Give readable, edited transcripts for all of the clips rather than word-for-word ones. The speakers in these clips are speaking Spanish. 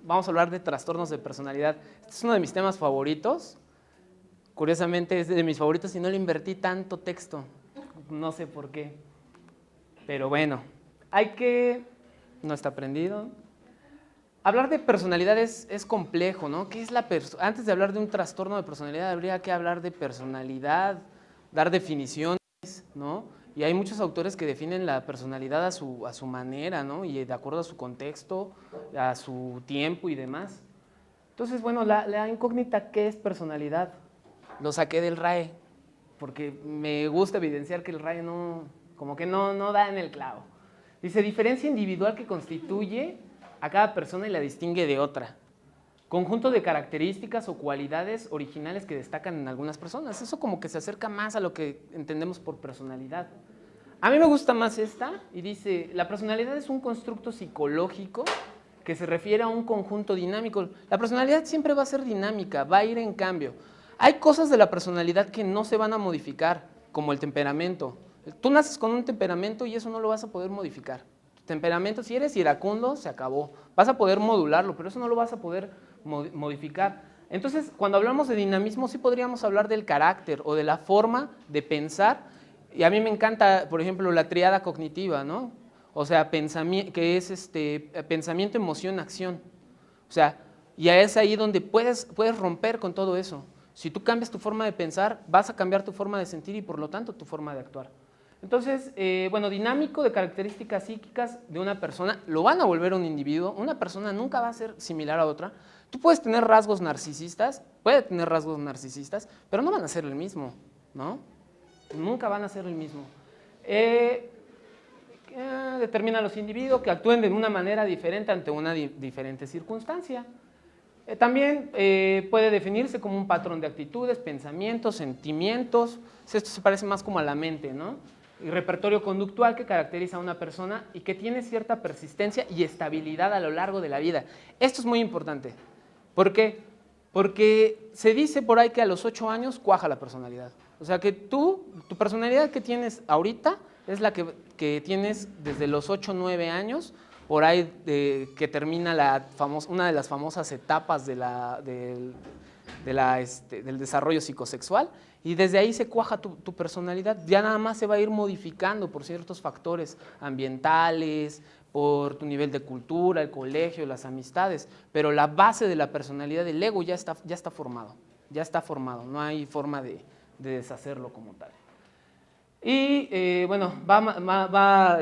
vamos a hablar de trastornos de personalidad. Este es uno de mis temas favoritos. Curiosamente es de mis favoritos y no le invertí tanto texto. No sé por qué. Pero bueno, no está prendido. Hablar de personalidad es complejo, ¿no? ¿Qué es Antes de hablar de un trastorno de personalidad, habría que hablar de personalidad, dar definiciones, ¿no? Y hay muchos autores que definen la personalidad a su manera, ¿no? Y de acuerdo a su contexto, a su tiempo y demás. Entonces, bueno, la incógnita, ¿qué es personalidad? Lo saqué del RAE, porque me gusta evidenciar que el RAE como que no da en el clavo. Dice, diferencia individual que constituye a cada persona y la distingue de otra. Conjunto de características o cualidades originales que destacan en algunas personas. Eso como que se acerca más a lo que entendemos por personalidad. A mí me gusta más esta y dice, la personalidad es un constructo psicológico que se refiere a un conjunto dinámico. La personalidad siempre va a ser dinámica, va a ir en cambio. Hay cosas de la personalidad que no se van a modificar, como el temperamento. Tú naces con un temperamento y eso no lo vas a poder modificar. Tu temperamento, si eres iracundo, se acabó. Vas a poder modularlo, pero eso no lo vas a poder modificar. Entonces, cuando hablamos de dinamismo, sí podríamos hablar del carácter o de la forma de pensar. Y a mí me encanta, por ejemplo, la tríada cognitiva, ¿no? O sea, que es pensamiento, emoción, acción. O sea, y es ahí donde puedes romper con todo eso. Si tú cambias tu forma de pensar, vas a cambiar tu forma de sentir y por lo tanto tu forma de actuar. Entonces, bueno, dinámico de características psíquicas de una persona, lo van a volver un individuo, una persona nunca va a ser similar a otra. Tú puedes tener rasgos narcisistas, pero no van a ser el mismo, ¿no? Nunca van a ser el mismo. Determina a los individuos que actúen de una manera diferente ante una diferente circunstancia. También puede definirse como un patrón de actitudes, pensamientos, sentimientos. Esto se parece más como a la mente, ¿no? Y repertorio conductual que caracteriza a una persona y que tiene cierta persistencia y estabilidad a lo largo de la vida. Esto es muy importante. ¿Por qué? Porque se dice por ahí que a los 8 años cuaja la personalidad. O sea que tu personalidad que tienes ahorita es la que tienes desde los 8 o 9 años, por ahí que termina una de las famosas etapas del desarrollo psicosexual, y desde ahí se cuaja tu personalidad. Ya nada más se va a ir modificando por ciertos factores ambientales, por tu nivel de cultura, el colegio, las amistades, pero la base de la personalidad del ego ya está formado, no hay forma de deshacerlo como tal. Y bueno, va a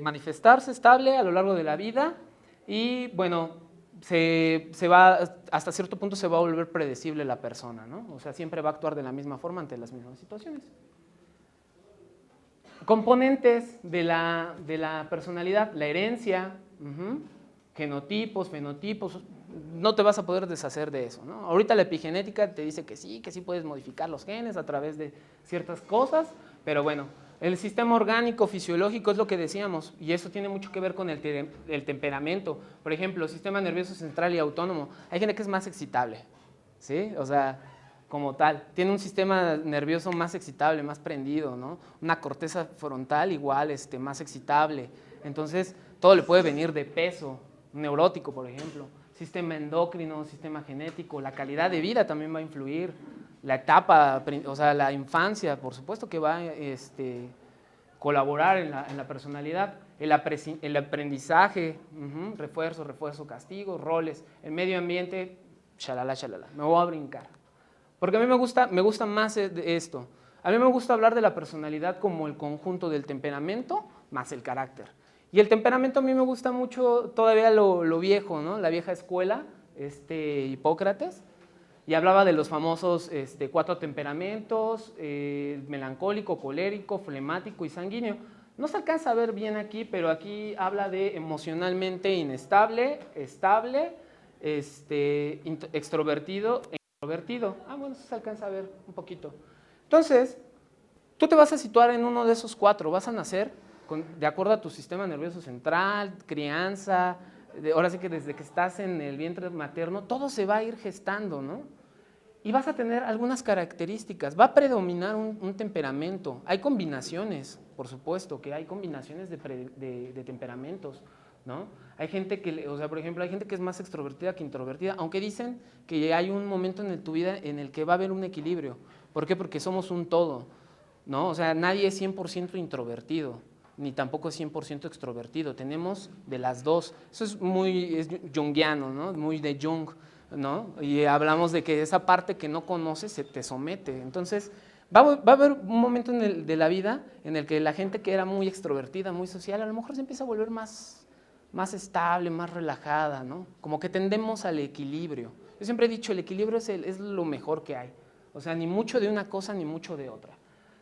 manifestarse estable a lo largo de la vida y bueno, hasta cierto punto se va a volver predecible la persona, ¿no? O sea, siempre va a actuar de la misma forma ante las mismas situaciones. Componentes de la personalidad, la herencia, genotipos, fenotipos, no te vas a poder deshacer de eso, ¿no? Ahorita la epigenética te dice que sí puedes modificar los genes a través de ciertas cosas, pero bueno, el sistema orgánico fisiológico es lo que decíamos, y eso tiene mucho que ver con el temperamento. Por ejemplo, el sistema nervioso central y autónomo, hay gente que es más excitable, ¿sí? O sea, como tal, tiene un sistema nervioso más excitable, más prendido, ¿no? Una corteza frontal igual, más excitable. Entonces, todo le puede venir de peso, neurótico, por ejemplo. Sistema endocrino, sistema genético, la calidad de vida también va a influir. La etapa, o sea, la infancia, por supuesto que va a colaborar en la personalidad. El aprendizaje, refuerzo, castigo, roles. El medio ambiente, shalala. Me voy a brincar. Porque a mí me gusta más esto. A mí me gusta hablar de la personalidad como el conjunto del temperamento más el carácter. Y el temperamento a mí me gusta mucho todavía lo viejo, ¿no? La vieja escuela, Hipócrates, y hablaba de los famosos 4 temperamentos, melancólico, colérico, flemático y sanguíneo. No se alcanza a ver bien aquí, pero aquí habla de emocionalmente inestable, estable, extrovertido e introvertido. Bueno, eso se alcanza a ver un poquito. Entonces, tú te vas a situar en uno de esos 4, vas a nacer de acuerdo a tu sistema nervioso central, crianza, ahora sí que desde que estás en el vientre materno, todo se va a ir gestando, ¿no? Y vas a tener algunas características, va a predominar un temperamento. Hay combinaciones, por supuesto, que hay combinaciones de temperamentos. ¿no? Hay gente que, o sea, por ejemplo, hay gente que es más extrovertida que introvertida, aunque dicen que hay un momento en tu vida en el que va a haber un equilibrio. ¿Por qué? Porque somos un todo, ¿no? O sea, nadie es 100% introvertido, ni tampoco es 100% extrovertido. Tenemos de las dos. Eso es muy junguiano, ¿no? Muy de Jung, ¿no? Y hablamos de que esa parte que no conoces se te somete. Entonces, va a haber un momento de la vida en el que la gente que era muy extrovertida, muy social, a lo mejor se empieza a volver más estable, más relajada, ¿no? Como que tendemos al equilibrio. Yo siempre he dicho, el equilibrio es lo mejor que hay. O sea, ni mucho de una cosa ni mucho de otra.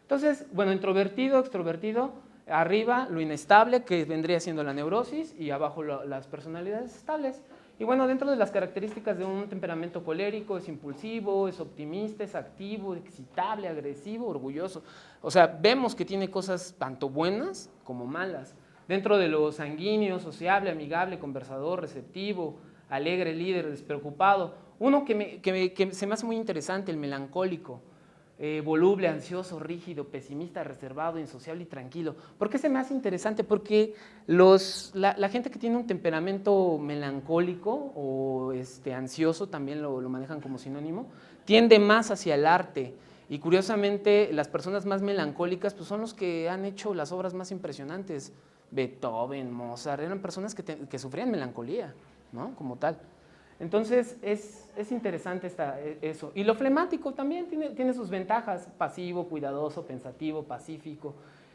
Entonces, bueno, introvertido, extrovertido, arriba lo inestable, que vendría siendo la neurosis, y abajo las personalidades estables. Y bueno, dentro de las características de un temperamento colérico, es impulsivo, es optimista, es activo, excitable, agresivo, orgulloso. O sea, vemos que tiene cosas tanto buenas como malas. Dentro de lo sanguíneo, sociable, amigable, conversador, receptivo, alegre, líder, despreocupado. Uno que se me hace muy interesante, el melancólico. Voluble, ansioso, rígido, pesimista, reservado, insociable y tranquilo. ¿Por qué se me hace interesante? Porque la gente que tiene un temperamento melancólico o ansioso, también lo manejan como sinónimo, tiende más hacia el arte. Y curiosamente, las personas más melancólicas pues, son los que han hecho las obras más impresionantes. Beethoven, Mozart, eran personas que sufrían melancolía, ¿no? Como tal. Entonces, es interesante eso. Y lo flemático también tiene sus ventajas, pasivo, cuidadoso, pensativo, pacífico.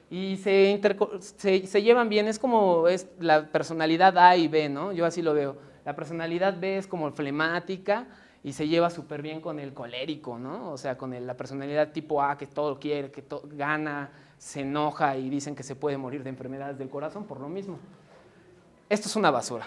Y se llevan bien, es como la personalidad A y B, ¿no? Yo así lo veo. La personalidad B es como flemática y se lleva súper bien con el colérico, ¿no? O sea, con la personalidad tipo A que todo quiere, que gana, se enoja y dicen que se puede morir de enfermedades del corazón por lo mismo. Esto es una basura.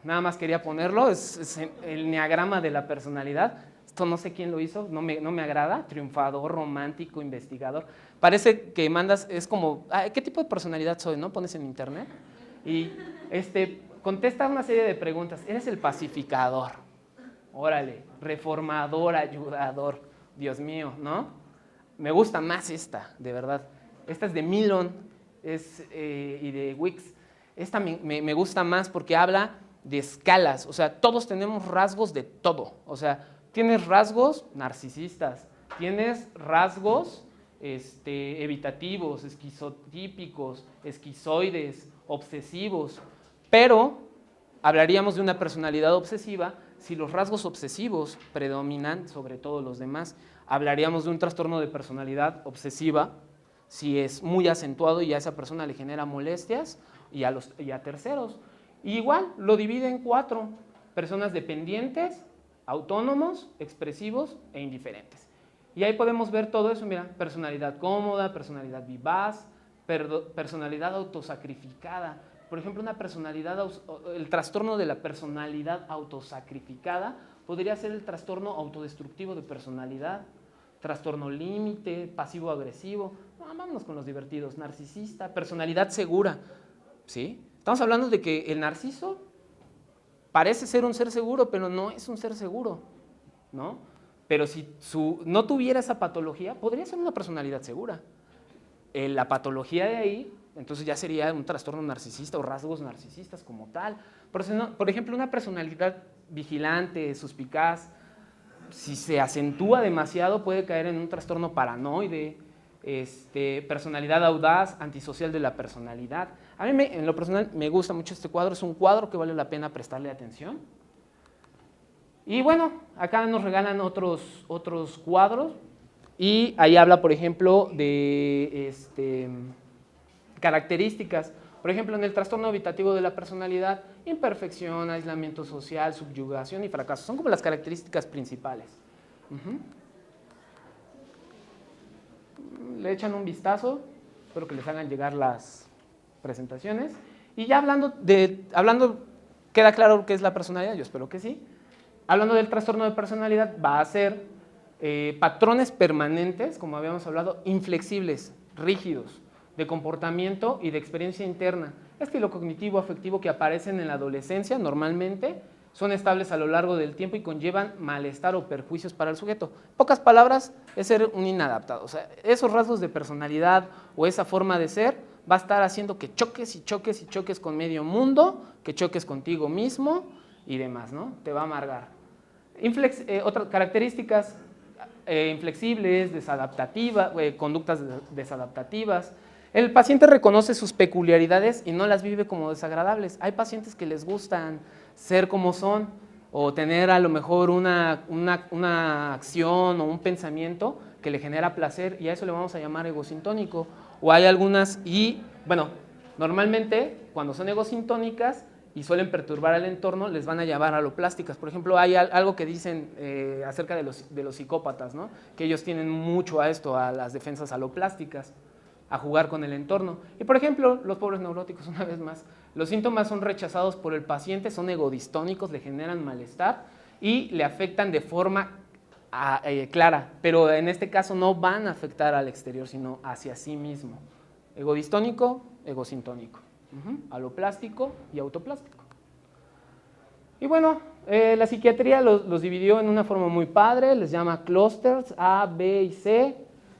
Nada más quería ponerlo, es el enneagrama de la personalidad. Esto no sé quién lo hizo, no me agrada. Triunfador, romántico, investigador. Parece que mandas, es como, ¿qué tipo de personalidad soy? ¿No? Pones en internet y contesta una serie de preguntas. ¿Eres el pacificador? Órale, reformador, ayudador. Dios mío, ¿no? Me gusta más esta, de verdad. Esta es de Milon y de Wix. Esta me gusta más porque habla de escalas, o sea, todos tenemos rasgos de todo, o sea, tienes rasgos narcisistas, tienes rasgos evitativos, esquizotípicos, esquizoides, obsesivos, pero hablaríamos de una personalidad obsesiva si los rasgos obsesivos predominan sobre todos los demás. Hablaríamos de un trastorno de personalidad obsesiva si es muy acentuado y a esa persona le genera molestias y a terceros. Y igual lo divide en 4, personas dependientes, autónomos, expresivos e indiferentes. Y ahí podemos ver todo eso, mira, personalidad cómoda, personalidad vivaz, personalidad autosacrificada. Por ejemplo, el trastorno de la personalidad autosacrificada podría ser el trastorno autodestructivo de personalidad, trastorno límite, pasivo-agresivo. No, vámonos con los divertidos, narcisista, personalidad segura, ¿sí? Estamos hablando de que el narciso parece ser un ser seguro, pero no es un ser seguro, ¿no? Pero si no tuviera esa patología, podría ser una personalidad segura. La patología de ahí, entonces ya sería un trastorno narcisista o rasgos narcisistas como tal. Por ejemplo, una personalidad vigilante, suspicaz, si se acentúa demasiado puede caer en un trastorno paranoide, personalidad audaz, antisocial de la personalidad. A mí en lo personal me gusta mucho este cuadro, es un cuadro que vale la pena prestarle atención. Y bueno, acá nos regalan otros cuadros y ahí habla, por ejemplo, de características. Por ejemplo, en el trastorno evitativo de la personalidad, imperfección, aislamiento social, subyugación y fracaso. Son como las características principales. Le echan un vistazo, espero que les hagan llegar las presentaciones. Y ya hablando, queda claro qué es la personalidad, yo espero que sí. Hablando del trastorno de personalidad, va a ser patrones permanentes, como habíamos hablado, inflexibles, rígidos, de comportamiento y de experiencia interna. Estilo cognitivo, afectivo que aparecen en la adolescencia normalmente, son estables a lo largo del tiempo y conllevan malestar o perjuicios para el sujeto. En pocas palabras, es ser un inadaptado. O sea, esos rasgos de personalidad o esa forma de ser va a estar haciendo que choques y choques y choques con medio mundo, que choques contigo mismo y demás, ¿no? Te va a amargar. Otras características, inflexibles, desadaptativas, conductas desadaptativas. El paciente reconoce sus peculiaridades y no las vive como desagradables. Hay pacientes que les gustan ser como son o tener a lo mejor una acción o un pensamiento que le genera placer y a eso le vamos a llamar egosintónico. O hay algunas, y bueno, normalmente cuando son egosintónicas y suelen perturbar al entorno, les van a llamar aloplásticas. Por ejemplo, hay algo que dicen acerca de los psicópatas, ¿no? Que ellos tienen mucho a esto, a las defensas aloplásticas, a jugar con el entorno. Y por ejemplo, los pobres neuróticos, una vez más, los síntomas son rechazados por el paciente, son egodistónicos, le generan malestar y le afectan de forma clara, pero en este caso no van a afectar al exterior, sino hacia sí mismo. Egodistónico, egosintónico, aloplástico y autoplástico. Y bueno, la psiquiatría los dividió en una forma muy padre, les llama clusters A, B y C.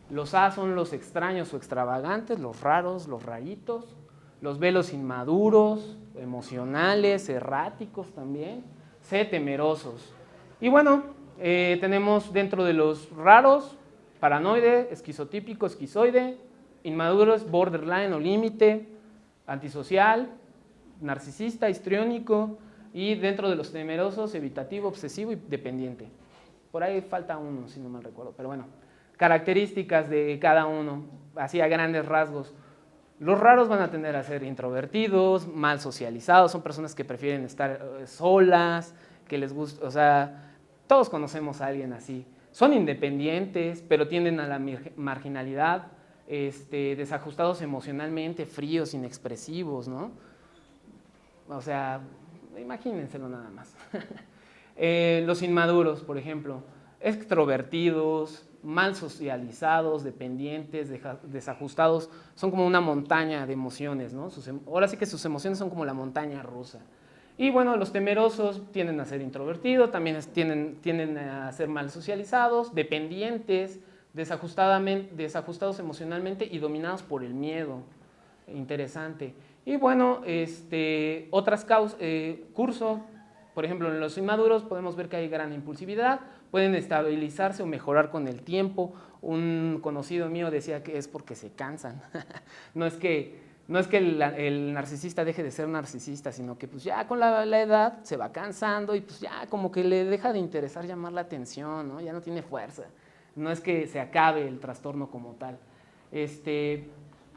Los A son los extraños o extravagantes, los raros, los raritos. Los B, los inmaduros, emocionales, erráticos también. C, temerosos. Y bueno, tenemos dentro de los raros, paranoide, esquizotípico, esquizoide, inmaduros, borderline o límite, antisocial, narcisista, histriónico, y dentro de los temerosos, evitativo, obsesivo y dependiente. Por ahí falta uno, si no mal recuerdo, pero bueno. Características de cada uno, así a grandes rasgos. Los raros van a tender a ser introvertidos, mal socializados, son personas que prefieren estar solas, que les gusta, o sea, todos conocemos a alguien así. Son independientes, pero tienden a la marginalidad, desajustados emocionalmente, fríos, inexpresivos, ¿no? O sea, imagínenselo nada más. Los inmaduros, por ejemplo, extrovertidos, mal socializados, dependientes, desajustados, son como una montaña de emociones, ¿no? Ahora sí que sus emociones son como la montaña rusa. Y bueno, los temerosos tienden a ser introvertidos, también tienden a ser mal socializados, dependientes, desajustados emocionalmente y dominados por el miedo. Interesante. Y bueno, otras causas, curso, por ejemplo, en los inmaduros podemos ver que hay gran impulsividad, pueden estabilizarse o mejorar con el tiempo. Un conocido mío decía que es porque se cansan. No es que el narcisista deje de ser narcisista, sino que pues ya con la edad se va cansando y pues ya como que le deja de interesar llamar la atención, ¿no? Ya no tiene fuerza. No es que se acabe el trastorno como tal.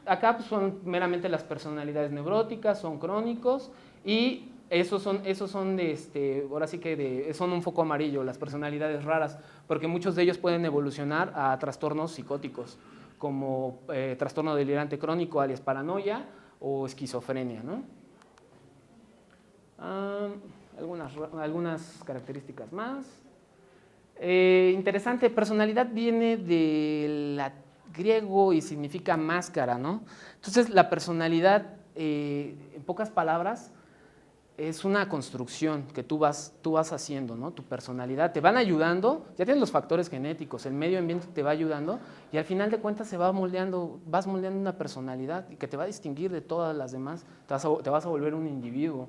Acá pues, son meramente las personalidades neuróticas, son crónicos y esos son ahora sí que son un foco amarillo, las personalidades raras, porque muchos de ellos pueden evolucionar a trastornos psicóticos, como trastorno delirante crónico, alias paranoia, o esquizofrenia, ¿no? Algunas características más. Interesante, personalidad viene del griego y significa máscara, ¿no? Entonces, la personalidad, en pocas palabras, es una construcción que tú vas haciendo, ¿no? Tu personalidad, te van ayudando, ya tienes los factores genéticos, el medio ambiente te va ayudando y al final de cuentas vas moldeando una personalidad que te va a distinguir de todas las demás, te vas a volver un individuo,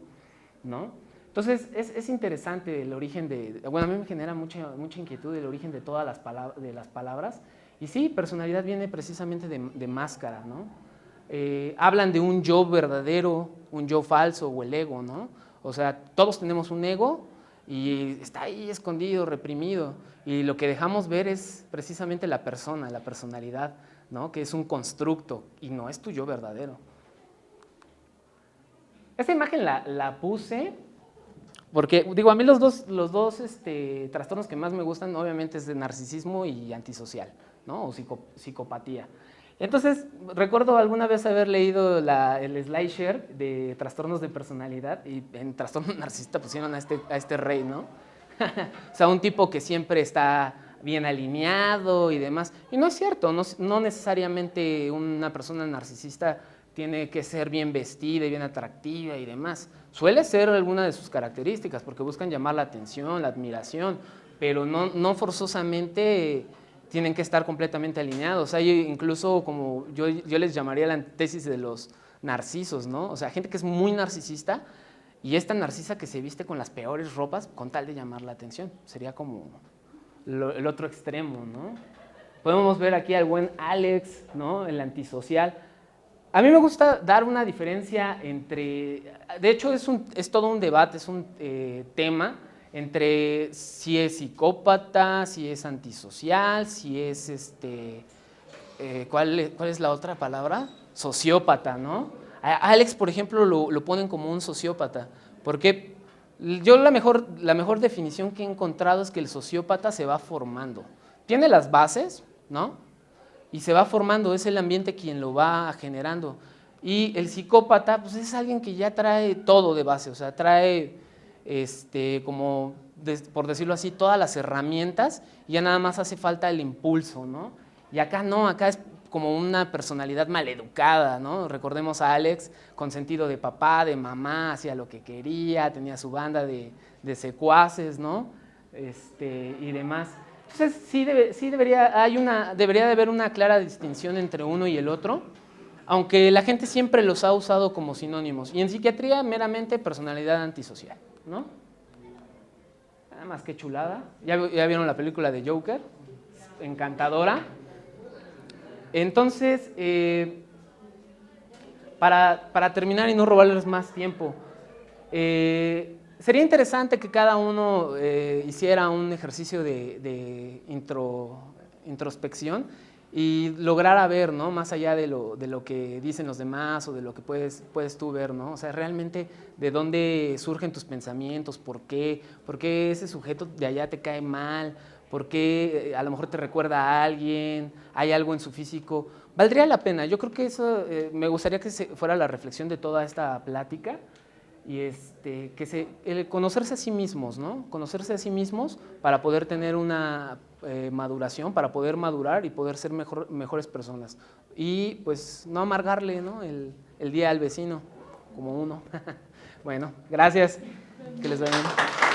¿no? Entonces es interesante el origen bueno, a mí me genera mucha inquietud el origen de todas las palabras y sí, personalidad viene precisamente de máscara, ¿no? Hablan de un yo verdadero, un yo falso o el ego, ¿no? O sea, todos tenemos un ego y está ahí escondido, reprimido, y lo que dejamos ver es precisamente la persona, la personalidad, ¿no? Que es un constructo y no es tu yo verdadero. Esta imagen la puse porque, digo, a mí los dos trastornos que más me gustan obviamente es de narcisismo y antisocial, ¿no? O psicopatía. Entonces, recuerdo alguna vez haber leído el SlideShare de trastornos de personalidad y en trastorno narcisista pusieron a este rey, ¿no? O sea, un tipo que siempre está bien alineado y demás. Y no es cierto, no necesariamente una persona narcisista tiene que ser bien vestida y bien atractiva y demás. Suele ser alguna de sus características porque buscan llamar la atención, la admiración, pero no forzosamente tienen que estar completamente alineados. Hay incluso como yo les llamaría la antítesis de los narcisos, ¿no? O sea, gente que es muy narcisista y es tan narcisa que se viste con las peores ropas con tal de llamar la atención. Sería como el otro extremo, ¿no? Podemos ver aquí al buen Alex, ¿no? El antisocial. A mí me gusta dar una diferencia entre, de hecho es todo un debate, es un tema entre si es psicópata, si es antisocial, si es ¿cuál es la otra palabra? Sociópata, ¿no? A Alex, por ejemplo, lo ponen como un sociópata, porque yo la mejor definición que he encontrado es que el sociópata se va formando. Tiene las bases, ¿no? Y se va formando, es el ambiente quien lo va generando. Y el psicópata, pues es alguien que ya trae todo de base, o sea, trae, como, por decirlo así, todas las herramientas y ya nada más hace falta el impulso, ¿no? Y acá no, acá es como una personalidad maleducada, ¿no? Recordemos a Alex con sentido de papá, de mamá, hacía lo que quería, tenía su banda de secuaces, ¿no? Y demás. Entonces sí debería de haber una clara distinción entre uno y el otro, aunque la gente siempre los ha usado como sinónimos. Y en psiquiatría meramente personalidad antisocial, ¿no? Nada más que chulada. ¿Ya vieron la película de Joker? Encantadora. Entonces, para terminar y no robarles más tiempo, sería interesante que cada uno hiciera un ejercicio de introspección y lograra ver, ¿no? Más allá de lo que dicen los demás o de lo que puedes tú ver, ¿no? O sea, realmente de dónde surgen tus pensamientos, por qué ese sujeto de allá te cae mal, por qué a lo mejor te recuerda a alguien, hay algo en su físico. Valdría la pena, yo creo que eso me gustaría que fuera la reflexión de toda esta plática. Y el conocerse a sí mismos, ¿no? Conocerse a sí mismos para poder tener una maduración, para poder madurar y poder ser mejores personas. Y pues no amargarle, ¿no? el día al vecino, como uno. Bueno, gracias. Que les vaya bien.